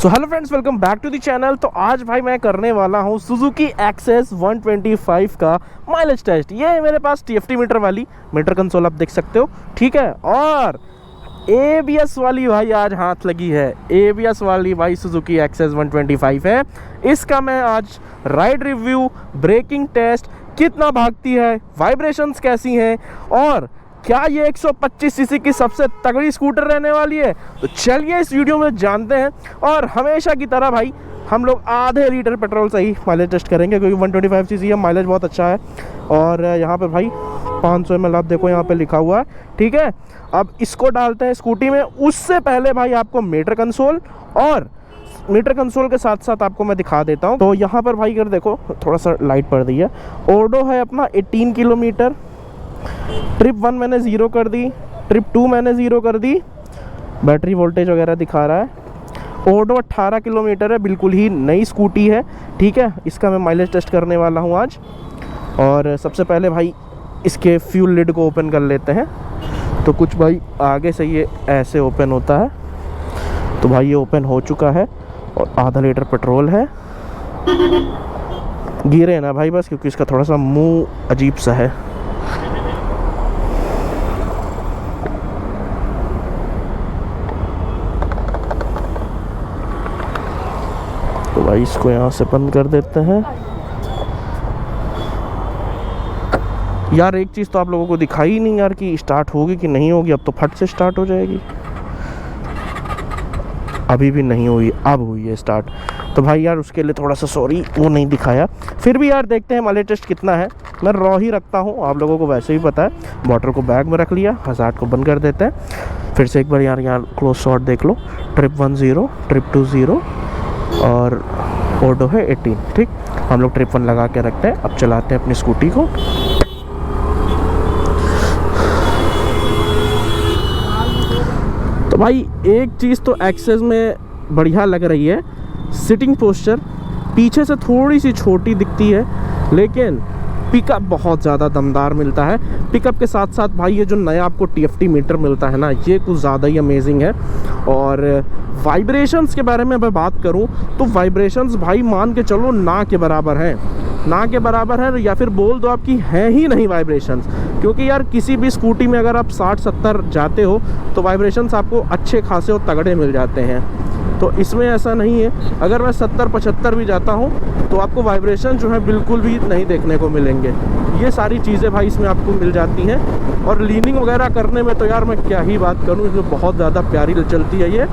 So hello friends, welcome back to the channel. तो आज भाई मैं करने वाला हूँ सुजुकी एक्सेस 125 का माइलेज टेस्ट। ये है मेरे पास TFT मीटर वाली मीटर कंसोल, आप देख सकते हो, ठीक है। और ABS वाली भाई आज हाथ लगी है, ABS वाली भाई सुजुकी एक्सेस 125 है। इसका मैं आज राइड रिव्यू, ब्रेकिंग टेस्ट, कितना भागती है, वाइब्रेशंस कैसी हैं और क्या ये 125 सीसी की सबसे तगड़ी स्कूटर रहने वाली है। तो चलिए इस वीडियो में जानते हैं। और हमेशा की तरह भाई हम लोग आधे लीटर पेट्रोल से ही माइलेज टेस्ट करेंगे, क्योंकि 125 सीसी है, माइलेज बहुत अच्छा है। और यहाँ पे भाई 500 ml आप देखो यहाँ पे लिखा हुआ है, ठीक है। अब इसको डालते हैं स्कूटी में। उससे पहले भाई आपको मीटर कंसोल और मीटर कंसोल के साथ साथ आपको मैं दिखा देता हूँ। तो यहाँ पर भाई अगर देखो, थोड़ा सा लाइट पड़ रही है। ओडो है अपना 18 किलोमीटर। ट्रिप 1 मैंने 0 कर दी, ट्रिप 2 मैंने 0 कर दी। बैटरी वोल्टेज वगैरह दिखा रहा है। ओडो 18 किलोमीटर है, बिल्कुल ही नई स्कूटी है, ठीक है। इसका मैं माइलेज टेस्ट करने वाला हूँ आज। और सबसे पहले भाई इसके फ्यूल लिड को ओपन कर लेते हैं। तो कुछ भाई आगे से ये ऐसे ओपन होता है। तो भाई ये ओपन हो चुका है और आधा लीटर पेट्रोल है। गिरे ना भाई बस, क्योंकि इसका थोड़ा सा मुंह अजीब सा है। तो भाई इसको यहाँ से बंद कर देते हैं। यार एक चीज़ तो आप लोगों को दिखाई नहीं यार कि स्टार्ट होगी कि नहीं होगी। अब तो फट से स्टार्ट हो जाएगी। अभी भी नहीं हुई, अब हुई है स्टार्ट। तो भाई यार उसके लिए थोड़ा सा सॉरी, वो नहीं दिखाया। फिर भी यार देखते हैं माइलेज टेस्ट कितना है। मैं रॉ ही रखता हूँ, आप लोगों को वैसे भी पता है। मोटर को बैग में रख लिया, हज़ार्ड को बंद कर देते हैं। फिर से एक बार यार यहाँ क्लोज शॉट देख लो। ट्रिप 1 0, ट्रिप 2 0 और ओडो है 18, ठीक। हम लोग ट्रिप 1 लगा के रखते हैं। अब चलाते हैं अपनी स्कूटी को। तो भाई एक चीज़ तो एक्सेस में बढ़िया लग रही है, सिटिंग पोस्चर पीछे से थोड़ी सी छोटी दिखती है, लेकिन पिकअप बहुत ज़्यादा दमदार मिलता है। पिकअप के साथ साथ भाई ये जो नया आपको TFT मीटर मिलता है ना, ये कुछ ज़्यादा ही अमेजिंग है। और वाइब्रेशंस के बारे में मैं बात करूं तो वाइब्रेशंस भाई मान के चलो ना के बराबर हैं, ना के बराबर है, या फिर बोल दो आपकी है ही नहीं वाइब्रेशंस। क्योंकि यार किसी भी स्कूटी में अगर आप 60-70 जाते हो तो वाइब्रेशंस आपको अच्छे खासे और तगड़े मिल जाते हैं। तो इसमें ऐसा नहीं है। अगर मैं 70-75 भी जाता हूँ तो आपको वाइब्रेशन जो है बिल्कुल भी नहीं देखने को मिलेंगे। ये सारी चीज़ें भाई इसमें आपको मिल जाती हैं। और लीनिंग वगैरह करने में तो यार मैं क्या ही बात करूँ, इसमें बहुत ज़्यादा प्यारी चलती है ये।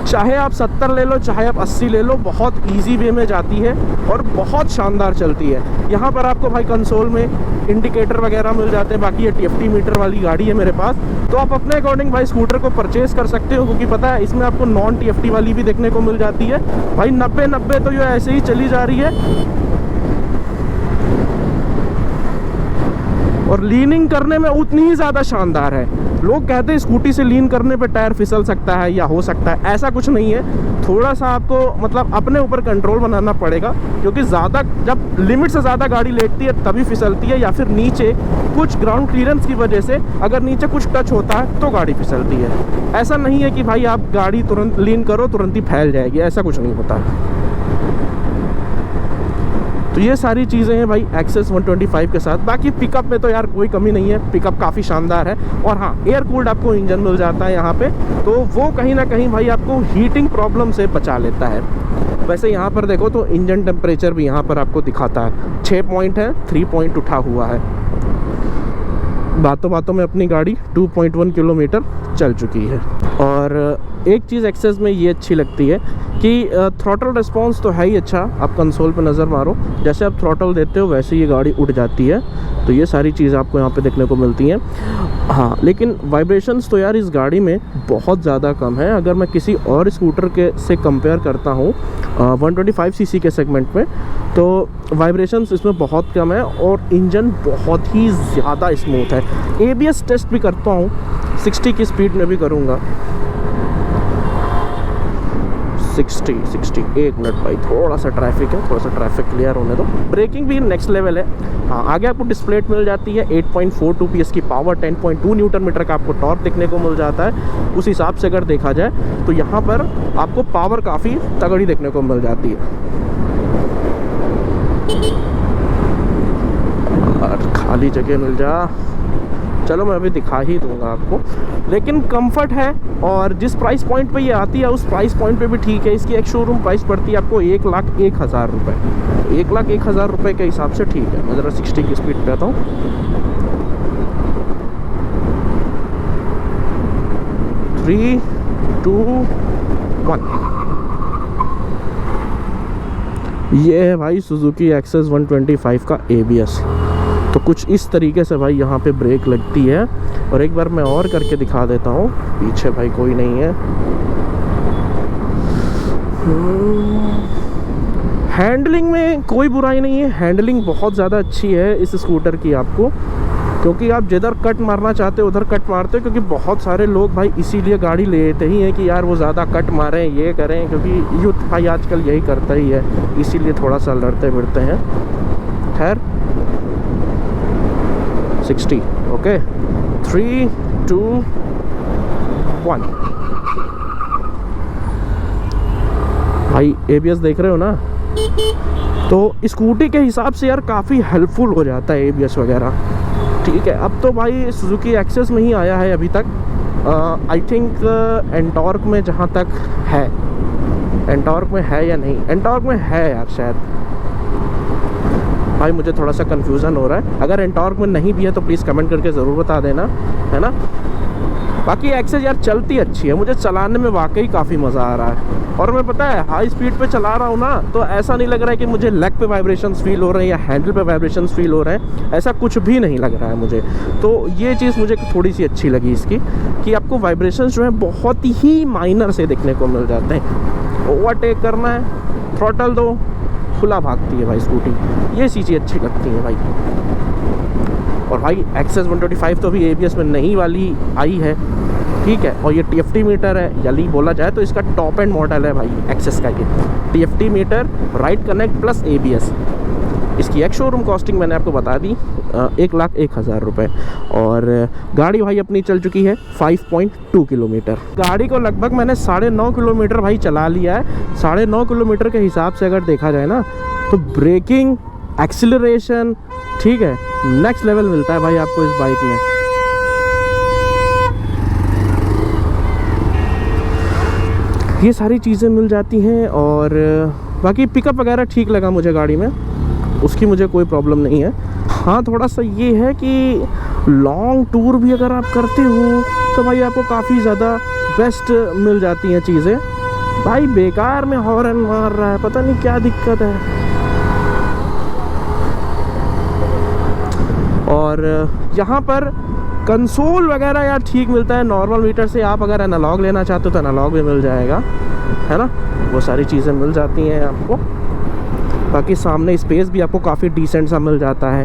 चाहे आप 70 ले लो, चाहे आप 80 ले लो, बहुत इजी वे में जाती है और बहुत शानदार चलती है। यहाँ पर आपको भाई कंसोल में इंडिकेटर वगैरह मिल जाते हैं। बाकी ये TFT मीटर वाली गाड़ी है मेरे पास, तो आप अपने अकॉर्डिंग भाई स्कूटर को परचेज़ कर सकते हो। क्योंकि पता है इसमें आपको नॉन TFT वाली भी देखने को मिल जाती है। भाई 90-90 तो ये ऐसे ही चली जा रही है। और लीनिंग करने में उतनी ही ज़्यादा शानदार है। लोग कहते हैं स्कूटी से लीन करने पे टायर फिसल सकता है या हो सकता है, ऐसा कुछ नहीं है। थोड़ा सा आपको मतलब अपने ऊपर कंट्रोल बनाना पड़ेगा, क्योंकि ज़्यादा जब लिमिट से ज़्यादा गाड़ी लेटती है तभी फिसलती है, या फिर नीचे कुछ ग्राउंड क्लियरेंस की वजह से अगर नीचे कुछ टच होता है तो गाड़ी फिसलती है। ऐसा नहीं है कि भाई आप गाड़ी तुरंत लीन करो तुरंत ही फैल जाएगी, ऐसा कुछ नहीं होता। तो ये सारी चीज़ें हैं भाई एक्सेस 125 के साथ। बाकी पिकअप में तो यार कोई कमी नहीं है, पिकअप काफ़ी शानदार है। और हाँ, एयर कूल्ड आपको इंजन मिल जाता है यहाँ पे, तो वो कहीं ना कहीं भाई आपको हीटिंग प्रॉब्लम से बचा लेता है। वैसे यहाँ पर देखो तो इंजन टेम्परेचर भी यहाँ पर आपको दिखाता है। 6 पॉइंट है, 3 पॉइंट उठा हुआ है। बातों बातों में अपनी गाड़ी 2.1 किलोमीटर चल चुकी है। और एक चीज़ एक्सेस में ये अच्छी लगती है कि थ्रॉटल रिस्पॉन्स तो है ही अच्छा। आप कंसोल पे नज़र मारो, जैसे आप थ्रॉटल देते हो वैसे ये गाड़ी उठ जाती है। तो ये सारी चीज़ें आपको यहाँ पे देखने को मिलती हैं। हाँ, लेकिन वाइब्रेशंस तो यार इस गाड़ी में बहुत ज़्यादा कम है। अगर मैं किसी और स्कूटर के से कंपेयर करता हूँ 125 सीसी के सेगमेंट में, तो वाइब्रेशंस इसमें बहुत कम है और इंजन बहुत ही ज़्यादा स्मूथ है। ABS टेस्ट भी करता हूँ, 60 की स्पीड में भी करूँगा। 60 एक मिनट भाई, थोड़ा सा ट्रैफिक है, थोड़ा सा ट्रैफिक क्लियर होने दो। ब्रेकिंग भी नेक्स्ट लेवल है। हाँ, आगे आपको डिस्प्ले मिल जाती है, 8.42 PS की पावर, 10.2 न्यूटन मीटर का आपको टॉर्क देखने को मिल जाता है। उस हिसाब से अगर देखा जाए तो यहाँ पर आपको पावर काफ़ी तगड़ी देखने को मिल जाती है। और खाली जगह मिल जा, चलो मैं अभी दिखा ही दूंगा आपको, लेकिन कंफर्ट है। और जिस प्राइस पॉइंट पे ये आती है उस प्राइस पॉइंट पे भी ठीक है। इसकी एक शोरूम प्राइस पड़ती है आपको 1,01,000 रुपये। 1,01,000 रुपये के हिसाब से ठीक है। मैं ज़रा 60 की स्पीड पे आता हूँ। 3, 2, 1। ये है भाई सुजुकी एक्सेस 125 का ABS। तो कुछ इस तरीके से भाई यहाँ पे ब्रेक लगती है। और एक बार मैं और करके दिखा देता हूँ, पीछे भाई कोई नहीं है। हैंडलिंग में कोई बुराई नहीं है, हैंडलिंग बहुत ज़्यादा अच्छी है इस स्कूटर की आपको, क्योंकि आप जिधर कट मारना चाहते हो उधर कट मारते हो। क्योंकि बहुत सारे लोग भाई इसीलिए गाड़ी लेते ही हैं कि यार वो ज़्यादा कट मारें, ये करें, क्योंकि यूथ भाई आजकल यही करता ही है, इसीलिए थोड़ा सा लड़ते फिरते हैं। खैर 60, ओके, 3, 2, 1। भाई ABS देख रहे हो ना, तो स्कूटी के हिसाब से यार काफ़ी हेल्पफुल हो जाता है ABS वगैरह। ठीक है, अब तो भाई सुजुकी एक्सेस में ही आया है अभी तक। आई थिंक एंटॉर्क में जहाँ तक है, एंटॉर्क में है या नहीं, एंटॉर्क में है यार शायद। भाई मुझे थोड़ा सा कन्फ्यूज़न हो रहा है। अगर एंटॉर्क में नहीं भी है तो प्लीज़ कमेंट करके ज़रूर बता देना, है ना। बाकी एक्सेस यार चलती अच्छी है, मुझे चलाने में वाकई काफ़ी मज़ा आ रहा है। और मैं पता है हाई स्पीड पे चला रहा हूँ ना, तो ऐसा नहीं लग रहा है कि मुझे लेग पे वाइब्रेशंस फील हो रहे हैं या हैंडल पे वाइब्रेशंस फील हो रहे हैं, ऐसा कुछ भी नहीं लग रहा है मुझे। तो ये चीज़ मुझे थोड़ी सी अच्छी लगी इसकी, कि आपको वाइब्रेशंस जो है बहुत ही माइनर से देखने को मिल जाते हैं। ओवरटेक करना है, थ्रॉटल दो, खुला भागती है भाई स्कूटी। ये चीज़ें अच्छी लगती हैं भाई। और भाई एक्सेस 125 तो अभी ABS में नई वाली आई है, ठीक है। और ये TFT मीटर है, यदि बोला जाए तो इसका टॉप एंड मॉडल है भाई एक्सेस का। ये TFT meter, ride connect plus ABS। इसकी एक शोरूम कॉस्टिंग मैंने आपको बता दी 1,01,000 रुपये। और गाड़ी भाई अपनी चल चुकी है 5.2 किलोमीटर। गाड़ी को लगभग मैंने 9.5 किलोमीटर भाई चला लिया है। 9.5 किलोमीटर के हिसाब से अगर देखा जाए ना, तो ब्रेकिंग, एक्सीलरेशन, ठीक है, नेक्स्ट लेवल मिलता है भाई आपको इस बाइक में। ये सारी चीज़ें मिल जाती हैं। और बाकी पिकअप वगैरह ठीक लगा मुझे गाड़ी में, उसकी मुझे कोई प्रॉब्लम नहीं है। हाँ, थोड़ा सा ये है कि लॉन्ग टूर भी अगर आप करते हो तो भाई आपको काफ़ी ज़्यादा बेस्ट मिल जाती हैं चीज़ें। भाई बेकार में हॉर्न मार रहा है, पता नहीं क्या दिक्कत है। और यहाँ पर कंसोल वगैरह यार ठीक मिलता है नॉर्मल मीटर से। आप अगर एनालॉग लेना चाहते हो तो एनालॉग भी मिल जाएगा, है ना, वो सारी चीज़ें मिल जाती हैं आपको। बाकी सामने स्पेस भी आपको काफ़ी डिसेंट सा मिल जाता है।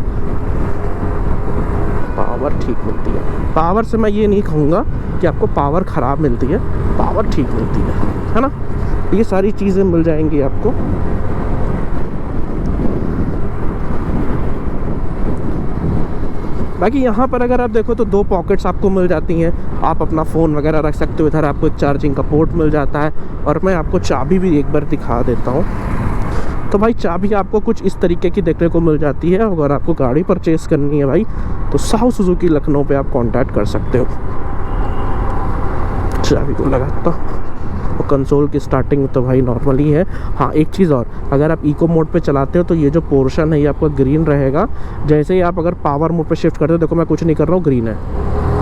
पावर ठीक मिलती है। पावर से मैं ये नहीं कहूँगा कि आपको पावर ख़राब मिलती है, पावर ठीक मिलती है ना। ये सारी चीज़ें मिल जाएंगी आपको। बाकी यहाँ पर अगर आप देखो तो 2 पॉकेट्स आपको मिल जाती हैं। आप अपना फ़ोन वगैरह रख सकते हो। इधर आपको एक चार्जिंग का पोर्ट मिल जाता है। और मैं आपको चाबी भी एक बार दिखा देता हूँ। तो भाई चाबी आपको कुछ इस तरीके की देखने को मिल जाती है। अगर आपको गाड़ी परचेज़ करनी है भाई, तो साउथ सुजुकी लखनऊ पे आप कांटेक्ट कर सकते हो। चाबी को लगाता हूँ। और कंसोल की स्टार्टिंग तो भाई नॉर्मल ही है। हाँ, एक चीज़ और, अगर आप इको मोड पे चलाते हो तो ये जो पोर्शन है ये आपका ग्रीन रहेगा। जैसे ही आप अगर पावर मोड पे शिफ्ट करते हो, देखो मैं कुछ नहीं कर रहा हूँ, ग्रीन है।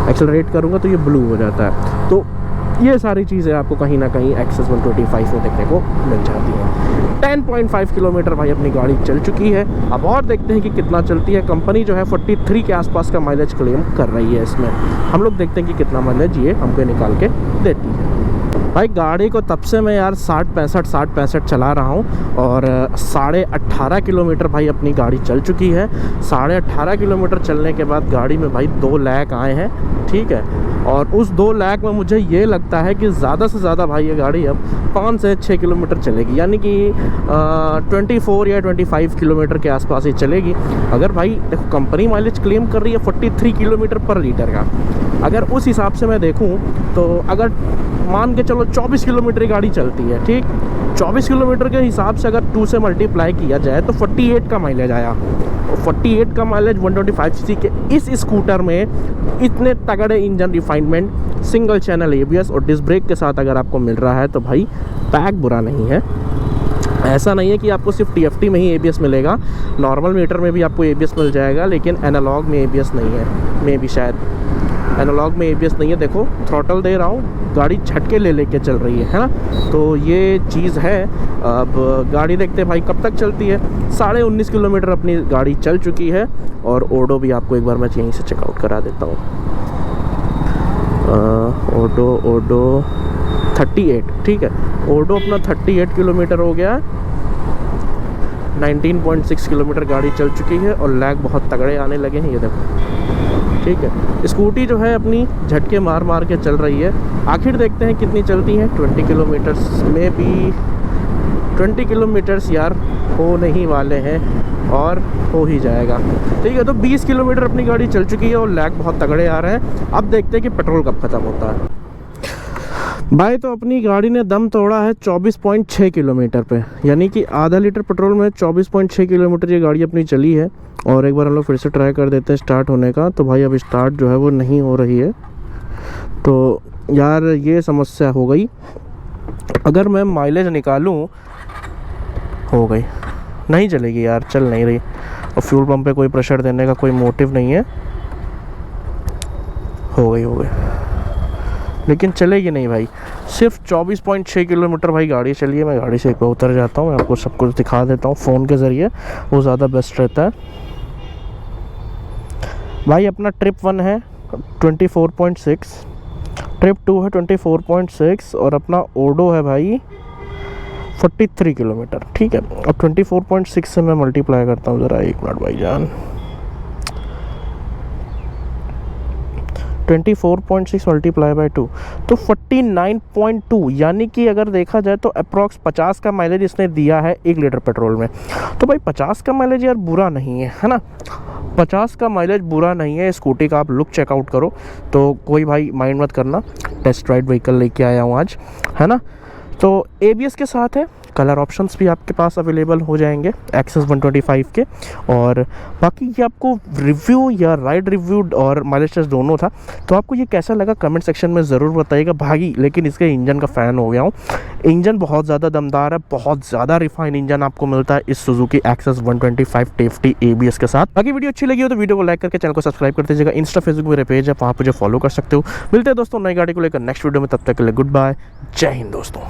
एक्सेलरेट करूँगा तो ये ब्लू हो जाता है। तो ये सारी चीज़ें आपको कहीं ना कहीं एक्सेस 125 में देखने को मिल जाती है। 10.5 किलोमीटर भाई अपनी गाड़ी चल चुकी है। अब और देखते हैं कि कितना चलती है। कंपनी जो है 43 के आसपास का माइलेज क्लेम कर रही है इसमें। हम लोग देखते हैं कि कितना माइलेज ये हमको निकाल के देती है। भाई गाड़ी को तब से मैं यार 60-65 चला रहा हूँ और 18.5 किलोमीटर भाई अपनी गाड़ी चल चुकी है। 18.5 किलोमीटर चलने के बाद गाड़ी में भाई 2 लाख आए हैं, ठीक है। और उस 2 लाख में मुझे ये लगता है कि ज़्यादा से ज़्यादा भाई ये गाड़ी अब 5 से 6 किलोमीटर चलेगी, यानी कि 24 या 25 किलोमीटर के आसपास ही चलेगी। अगर भाई देखो कंपनी माइलेज क्लेम कर रही है 43 किलोमीटर पर लीटर का, अगर उस हिसाब से मैं देखूं तो अगर मान के चलो 24 किलोमीटर की गाड़ी चलती है, ठीक, 24 किलोमीटर के हिसाब से अगर 2 से मल्टीप्लाई किया जाए तो 48 का माइलेज आया। 48 का माइलेज 125 सीसी के इस स्कूटर में इतने तगड़े engine refinement, single channel ABS और डिस्क ब्रेक के साथ अगर आपको मिल रहा है तो भाई पैक बुरा नहीं है। ऐसा नहीं है कि आपको सिर्फ TFT में ही ABS मिलेगा, नॉर्मल मीटर में भी आपको ABS मिल जाएगा, लेकिन एनालॉग में ABS नहीं है। मे भी शायद एनालॉग में ABS नहीं है। देखो थ्रॉटल दे रहा हूँ, गाड़ी झटके ले लेके चल रही है ना, तो ये चीज़ है। अब गाड़ी देखते हैं भाई कब तक चलती है। 19.5 किलोमीटर अपनी गाड़ी चल चुकी है और ओडो भी आपको एक बार मैं यहीं से चेकआउट करा देता हूँ। ओडो 38, ठीक है, ओडो अपना 38 किलोमीटर हो गया। 19.6 किलोमीटर गाड़ी चल चुकी है और लैग बहुत तगड़े आने लगे हैं, ये देखो, ठीक है। स्कूटी जो है अपनी झटके मार मार के चल रही है। आखिर देखते हैं कितनी चलती है। 20 किलोमीटर्स में भी 20 किलोमीटर्स यार हो नहीं वाले हैं और हो ही जाएगा, ठीक है। तो 20 किलोमीटर अपनी गाड़ी चल चुकी है और लैग बहुत तगड़े आ रहे हैं। अब देखते हैं कि पेट्रोल कब ख़त्म होता है भाई। तो अपनी गाड़ी ने दम तोड़ा है 24.6 किलोमीटर पे, यानी कि आधा लीटर पेट्रोल में 24.6 किलोमीटर ये गाड़ी अपनी चली है। और एक बार हम लोग फिर से ट्राई कर देते हैं स्टार्ट होने का। तो भाई अब स्टार्ट जो है वो नहीं हो रही है, तो यार ये समस्या हो गई। अगर मैं माइलेज निकालूं, हो गई, नहीं चलेगी यार, चल नहीं रही। और फ्यूल पंप पे कोई प्रेशर देने का कोई मोटिव नहीं है। हो गई, लेकिन चलेगी नहीं भाई। सिर्फ 24.6 किलोमीटर भाई गाड़ी चली है। मैं गाड़ी से एक बार उतर जाता हूँ, मैं आपको सब कुछ दिखा देता हूँ फ़ोन के ज़रिए, वो ज़्यादा बेस्ट रहता है भाई। अपना ट्रिप 1 है 24.6, ट्रिप 2 है 24.6 और अपना ओडो है भाई 43 किलोमीटर, ठीक है। अब 24.6 से मैं मल्टीप्लाई करता हूँ ज़रा, 1 मिनट भाई जान। 24.6 मल्टीप्लाई बाई 2 तो 49.2, यानी कि अगर देखा जाए तो अप्रॉक्स 50 का माइलेज इसने दिया है 1 लीटर पेट्रोल में। तो भाई 50 का माइलेज यार बुरा नहीं है ना, 50 का माइलेज बुरा नहीं है। स्कूटी का आप लुक चेकआउट करो तो कोई भाई माइंड मत करना, टेस्ट राइड व्हीकल लेके आया हूँ आज, है ना। तो ABS के साथ है, कलर ऑप्शंस भी आपके पास अवेलेबल हो जाएंगे एक्सेस 125 के। और बाकी ये आपको रिव्यू या राइड रिव्यू और माइलेज टेस्ट दोनों था, तो आपको ये कैसा लगा कमेंट सेक्शन में ज़रूर बताइएगा भाई। लेकिन इसके इंजन का फ़ैन हो गया हूँ, इंजन बहुत ज़्यादा दमदार है, बहुत ज़्यादा रिफाइन इंजन आपको मिलता है इस सुजुकी एक्सेस 125 TFT ABS के साथ। बाकी वीडियो अच्छी लगी हो तो वीडियो को लाइक करके चैनल को सब्सक्राइब कर दीजिएगा। इंस्टा फेसबुक मेरे पेज है, वहाँ पर जो फॉलो कर सकते हो। मिलते हैं दोस्तों नई गाड़ी को लेकर नेक्स्ट वीडियो में, तब तक के लिए गुड बाय, जय हिंद दोस्तों।